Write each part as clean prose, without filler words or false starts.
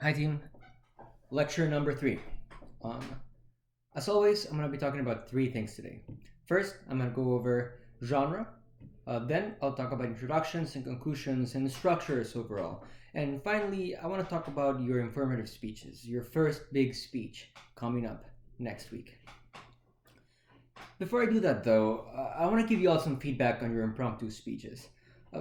Hi team, lecture number 3. Um, as always, I'm going to be talking about 3 things today. First, I'm going to go over genre. Then I'll talk about introductions and conclusions and structures overall. And finally, I want to talk about your informative speeches, your first big speech coming up next week. Before I do that though, I want to give you all some feedback on your impromptu speeches.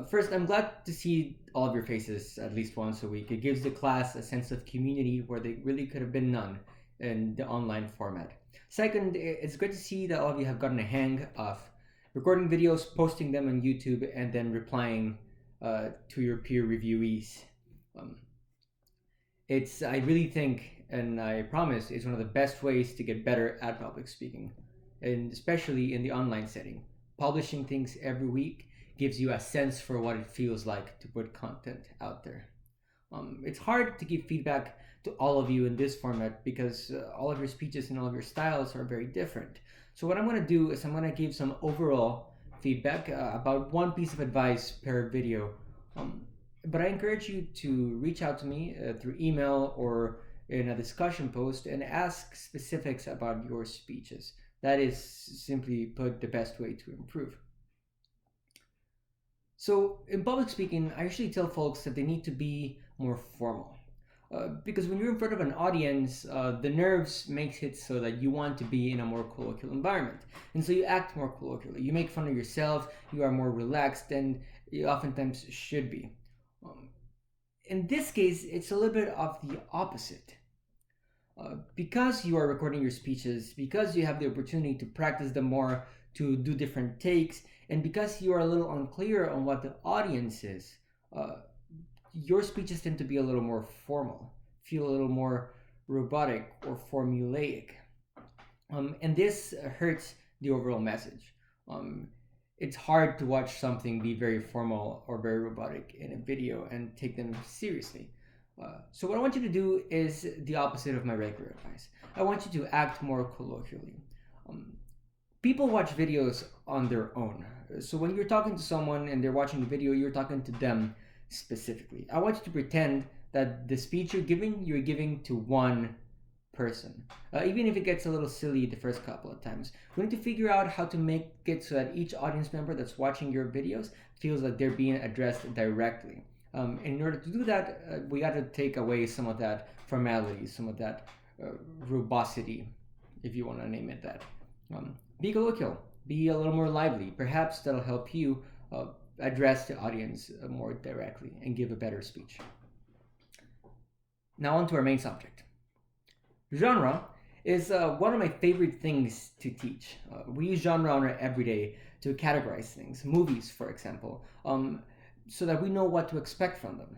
First, I'm glad to see all of your faces at least once a week. It gives the class a sense of community where they really could have been none in the online format. Second, it's good to see that all of you have gotten a hang of recording videos, posting them on YouTube, and then replying to your peer reviewees. Um, I really think, and I promise, it's one of the best ways to get better at public speaking, and especially in the online setting. Publishing things every week gives you a sense for what it feels like to put content out there. It's hard to give feedback to all of you in this format because all of your speeches and all of your styles are very different. So what I'm going to do is I'm going to give some overall feedback about one piece of advice per video. But I encourage you to reach out to me through email or in a discussion post and ask specifics about your speeches. That is, simply put, the best way to improve. So, in public speaking, I usually tell folks that they need to be more formal. Because when you're in front of an audience, the nerves makes it so that you want to be in a more colloquial environment. And so you act more colloquially. You make fun of yourself, you are more relaxed, and you oftentimes should be. In this case, it's a little bit of the opposite. Because you are recording your speeches, because you have the opportunity to practice them more, to do different takes, and because you are a little unclear on what the audience is, your speeches tend to be a little more formal, feel a little more robotic or formulaic. And this hurts the overall message. It's hard to watch something be very formal or very robotic in a video and take them seriously. So what I want you to do is the opposite of my regular advice. I want you to act more colloquially. People watch videos on their own. So when you're talking to someone and they're watching the video, you're talking to them specifically. I want you to pretend that the speech you're giving to one person. Even if it gets a little silly the first couple of times, we need to figure out how to make it so that each audience member that's watching your videos feels like they're being addressed directly. In order to do that, we got to take away some of that formality, some of that robosity, if you want to name it that. Be colloquial, be a little more lively. Perhaps that'll help you address the audience more directly and give a better speech. Now on to our main subject. Genre is one of my favorite things to teach. We use genre on our everyday to categorize things, movies, for example, so that we know what to expect from them.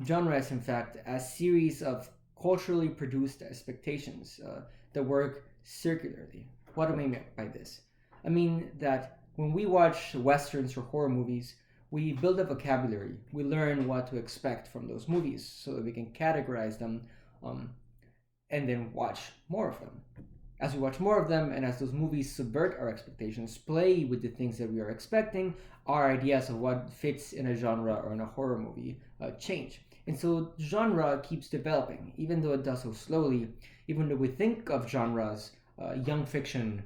Genre is, in fact, a series of culturally produced expectations that work circularly. What do I mean by this? I mean that when we watch westerns or horror movies, we build a vocabulary. We learn what to expect from those movies so that we can categorize them and then watch more of them. As we watch more of them and as those movies subvert our expectations, play with the things that we are expecting, our ideas of what fits in a genre or in a horror movie change. And so genre keeps developing, even though it does so slowly, even though we think of genres, young fiction,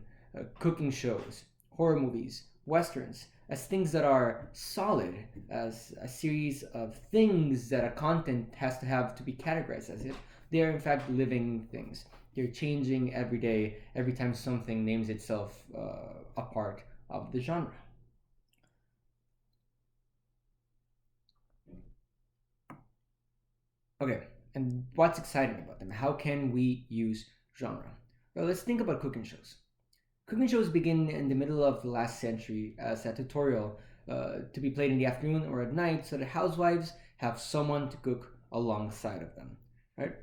cooking shows, horror movies, westerns, as things that are solid, as a series of things that a content has to have to be categorized as if they are in fact living things. They're changing every day, every time something names itself a part of the genre. Okay, and what's exciting about them? How can we use genre? Well, let's think about cooking shows. Cooking shows begin in the middle of the last century as a tutorial to be played in the afternoon or at night so that housewives have someone to cook alongside of them, right?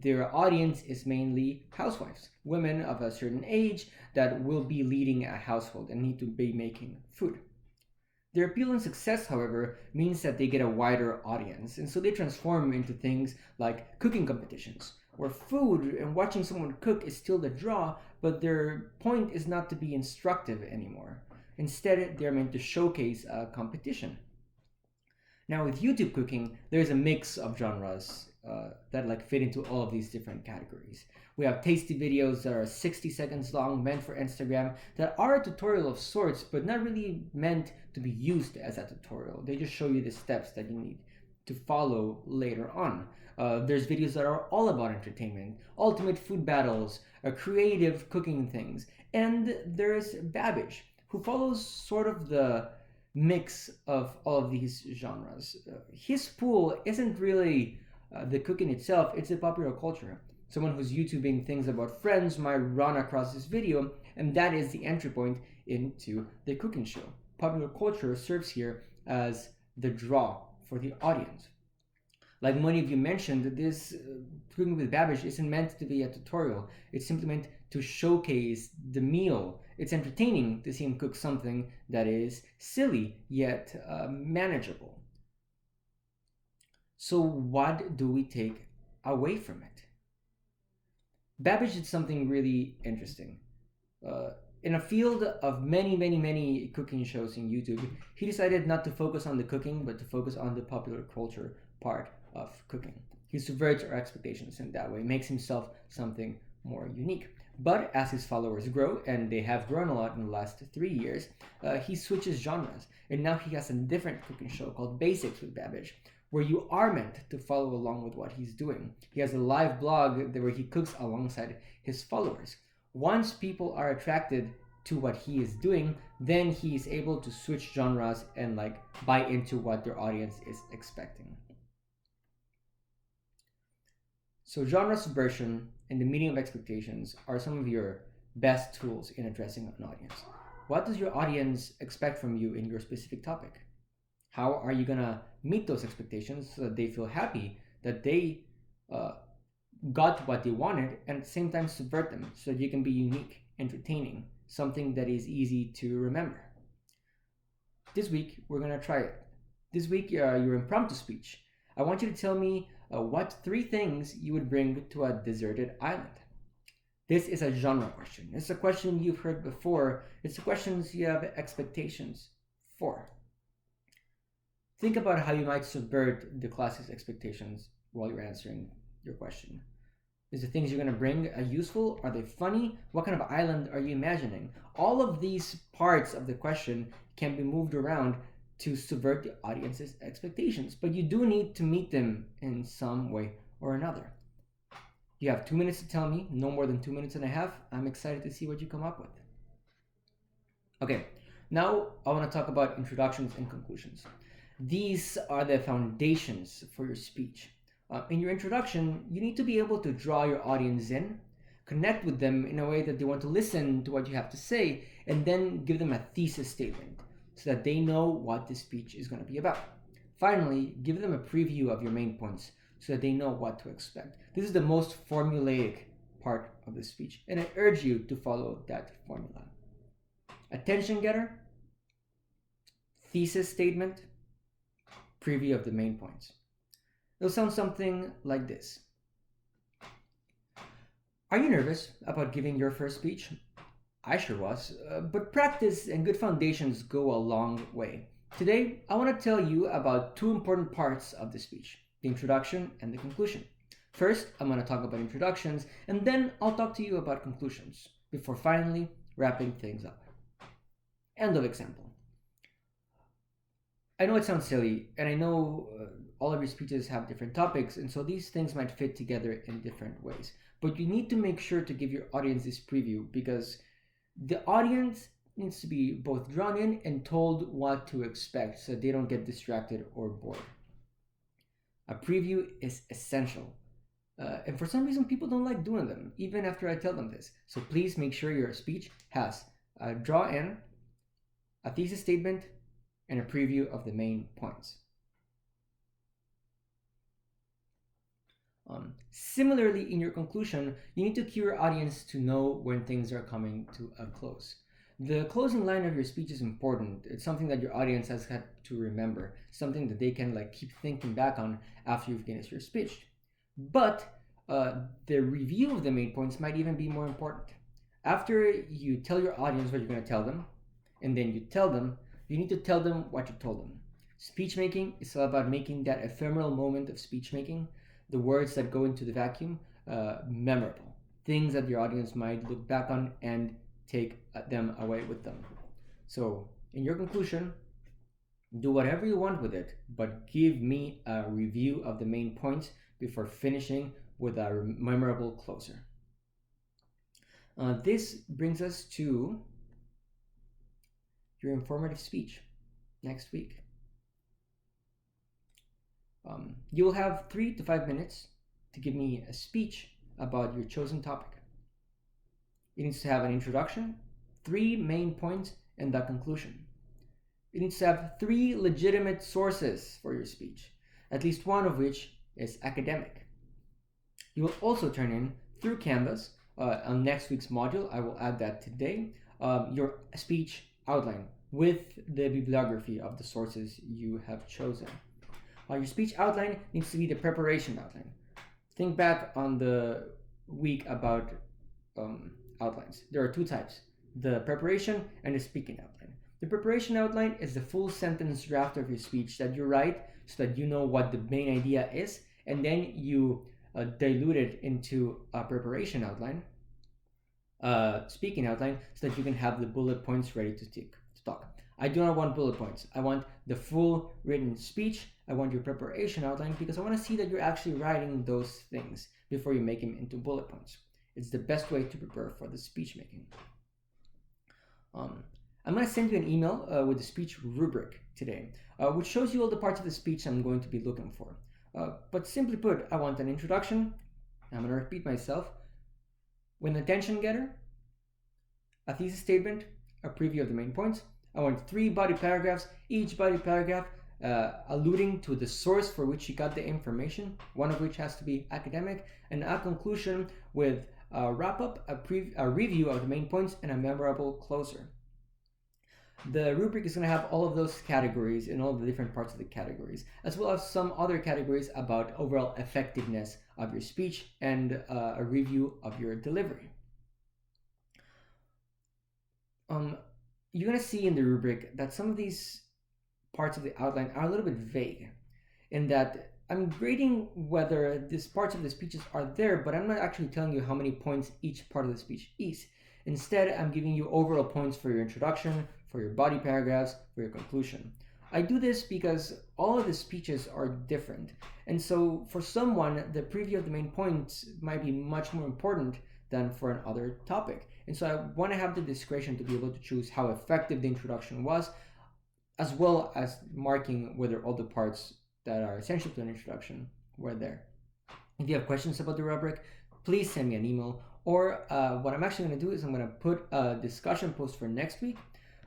Their audience is mainly housewives, women of a certain age that will be leading a household and need to be making food. Their appeal and success, however, means that they get a wider audience, and so they transform into things like cooking competitions, where food and watching someone cook is still the draw, but their point is not to be instructive anymore. Instead, they're meant to showcase a competition. Now, with YouTube cooking, there's a mix of genres that like fit into all of these different categories. We have tasty videos that are 60 seconds long, meant for Instagram, that are a tutorial of sorts, but not really meant to be used as a tutorial. They just show you the steps that you need to follow later on. There's videos that are all about entertainment, ultimate food battles, creative cooking things, and there's Babish, who follows sort of the mix of all of these genres. His pool isn't really the cooking itself, it's the popular culture. Someone who's YouTubing things about friends might run across this video, and that is the entry point into the cooking show. Popular culture serves here as the draw for the audience. Like many of you mentioned, this cooking with Babish isn't meant to be a tutorial. It's simply meant to showcase the meal. It's entertaining to see him cook something that is silly yet manageable. So what do we take away from it? Babish did something really interesting. In a field of many cooking shows in YouTube, he decided not to focus on the cooking, but to focus on the popular culture part of cooking. He subverts our expectations in that way, makes himself something more unique. But as his followers grow, and they have grown a lot in the last 3 years, he switches genres. And now he has a different cooking show called Basics with Babish, where you are meant to follow along with what he's doing. He has a live blog where he cooks alongside his followers. Once people are attracted to what he is doing, then he is able to switch genres and like buy into what their audience is expecting. So genre subversion and the meeting of expectations are some of your best tools in addressing an audience. What does your audience expect from you in your specific topic? How are you gonna meet those expectations so that they feel happy that they got what they wanted, and at the same time subvert them so that you can be unique, entertaining, something that is easy to remember? This week, we're gonna try it. This week, your impromptu speech. I want you to tell me what 3 things you would bring to a deserted island. This is a genre question. It's a question you've heard before. It's the questions you have expectations for. Think about how you might subvert the class's expectations while you're answering your question. Is the things you're going to bring useful? Are they funny? What kind of island are you imagining? All of these parts of the question can be moved around to subvert the audience's expectations, but you do need to meet them in some way or another. You have 2 minutes to tell me, no more than 2 minutes and a half. I'm excited to see what you come up with. Okay, now I want to talk about introductions and conclusions. These are the foundations for your speech. In your introduction, you need to be able to draw your audience in, connect with them in a way that they want to listen to what you have to say, and then give them a thesis statement so that they know what the speech is going to be about. Finally, give them a preview of your main points so that they know what to expect. This is the most formulaic part of the speech, and I urge you to follow that formula. Attention getter, thesis statement, preview of the main points. It'll sound something like this. Are you nervous about giving your first speech? I sure was, but practice and good foundations go a long way. Today, I want to tell you about 2 important parts of the speech, the introduction and the conclusion. First, I'm going to talk about introductions, and then I'll talk to you about conclusions, before finally wrapping things up. End of example. I know it sounds silly, and I know all of your speeches have different topics, and so these things might fit together in different ways. But you need to make sure to give your audience this preview, because the audience needs to be both drawn in and told what to expect so they don't get distracted or bored. A preview is essential. And for some reason, people don't like doing them, even after I tell them this. So please make sure your speech has a draw in, a thesis statement, and a preview of the main points. Similarly, in your conclusion, you need to cue your audience to know when things are coming to a close. The closing line of your speech is important. It's something that your audience has had to remember, something that they can keep thinking back on after you've finished your speech. But the review of the main points might even be more important. After you tell your audience what you're going to tell them, and then you tell them, you need to tell them what you told them. Speech making is all about making that ephemeral moment of speech making the words that go into the vacuum memorable, things that your audience might look back on and take them away with them. So, in your conclusion, do whatever you want with it, but give me a review of the main points before finishing with a memorable closer. This brings us to your informative speech next week. You will have 3 to 5 minutes to give me a speech about your chosen topic. It needs to have an introduction, 3 main points, and the conclusion. It needs to have 3 legitimate sources for your speech, at least one of which is academic. You will also turn in through Canvas on next week's module. I will add that today. Your speech outline with the bibliography of the sources you have chosen. Your speech outline needs to be the preparation outline. Think back on the week about outlines. There are 2 types, the preparation and the speaking outline. The preparation outline is the full sentence draft of your speech that you write so that you know what the main idea is, and then you dilute it into a preparation outline, speaking outline, so that you can have the bullet points ready to talk. I do not want bullet points. I want the full written speech. I want your preparation outline because I want to see that you're actually writing those things before you make them into bullet points. It's the best way to prepare for the speech making. I'm going to send you an email with the speech rubric today, which shows you all the parts of the speech I'm going to be looking for. But simply put, I want an introduction. I'm going to repeat myself. With an attention getter, a thesis statement, a preview of the main points. I want 3 body paragraphs, each body paragraph alluding to the source for which you got the information, one of which has to be academic, and a conclusion with a wrap-up, a review of the main points, and a memorable closer. The rubric is going to have all of those categories and all the different parts of the categories, as well as some other categories about overall effectiveness of your speech and a review of your delivery. You're going to see in the rubric that some of these parts of the outline are a little bit vague, in that I'm grading whether these parts of the speeches are there, but I'm not actually telling you how many points each part of the speech is. Instead, I'm giving you overall points for your introduction, for your body paragraphs, for your conclusion. I do this because all of the speeches are different, and so for someone, the preview of the main points might be much more important than for another topic. And so I want to have the discretion to be able to choose how effective the introduction was, as well as marking whether all the parts that are essential to an introduction were there. If you have questions about the rubric, please send me an email, or what I'm actually going to do is I'm going to put a discussion post for next week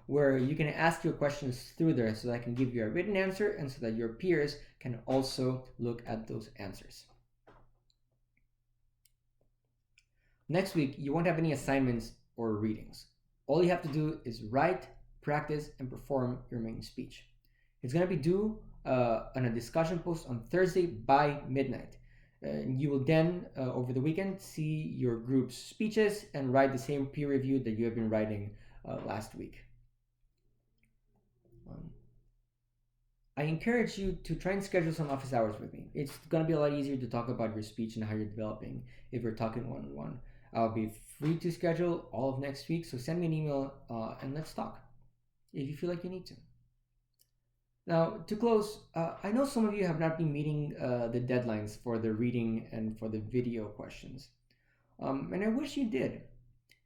where you can ask your questions through there so that I can give you a written answer and so that your peers can also look at those answers. Next week, you won't have any assignments or readings. All you have to do is write, practice, and perform your main speech. It's going to be due on a discussion post on Thursday by midnight. You will then, over the weekend, see your group's speeches and write the same peer review that you have been writing last week. I encourage you to try and schedule some office hours with me. It's going to be a lot easier to talk about your speech and how you're developing if we're talking one-on-one. I'll be free to schedule all of next week, so send me an email and let's talk if you feel like you need to. Now, to close, I know some of you have not been meeting the deadlines for the reading and for the video questions, and I wish you did.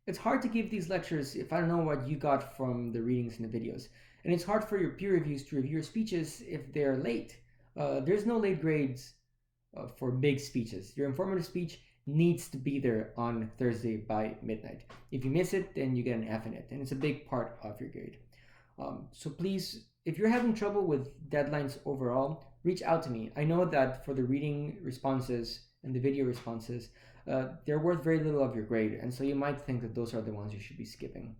It's hard to give these lectures if I don't know what you got from the readings and the videos, and it's hard for your peer reviews to review your speeches if they're late. There's no late grades for big speeches. Your informative speech needs to be there on Thursday by midnight. If you miss it, then you get an F in it, and it's a big part of your grade. So please, if you're having trouble with deadlines overall, reach out to me. I know that for the reading responses and the video responses, they're worth very little of your grade, and so you might think that those are the ones you should be skipping.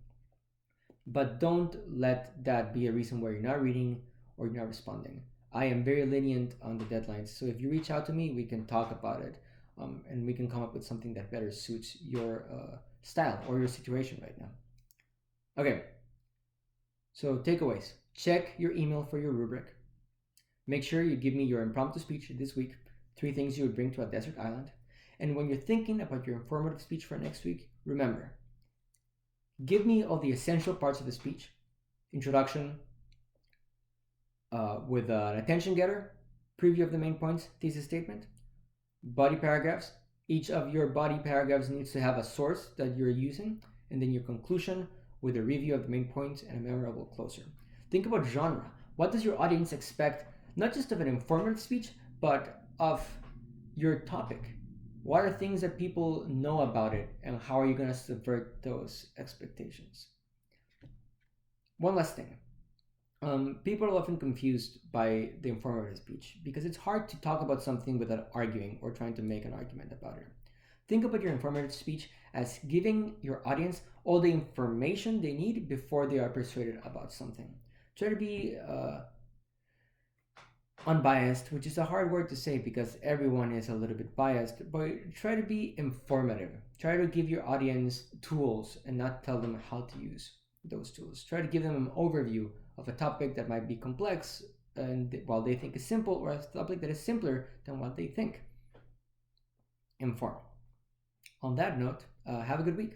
But don't let that be a reason why you're not reading or you're not responding. I am very lenient on the deadlines, so if you reach out to me, we can talk about it, and we can come up with something that better suits your style or your situation right now. Okay, so takeaways. Check your email for your rubric. Make sure you give me your impromptu speech this week. 3 things you would bring to a desert island. And when you're thinking about your informative speech for next week, remember, give me all the essential parts of the speech: introduction, with an attention getter, preview of the main points, thesis statement, body paragraphs. Each of your body paragraphs needs to have a source that you're using, and then your conclusion with a review of the main points and a memorable closer. Think about genre. What does your audience expect, not just of an informative speech, but of your topic? What are things that people know about it, and how are you going to subvert those expectations? One last thing. People are often confused by the informative speech because it's hard to talk about something without arguing or trying to make an argument about it. Think about your informative speech as giving your audience all the information they need before they are persuaded about something. Try to be unbiased, which is a hard word to say because everyone is a little bit biased, but try to be informative. Try to give your audience tools and not tell them how to use those tools. Try to give them an overview of a topic that might be complex and while they think is simple, or a topic that is simpler than what they think. Inform. On that note, have a good week.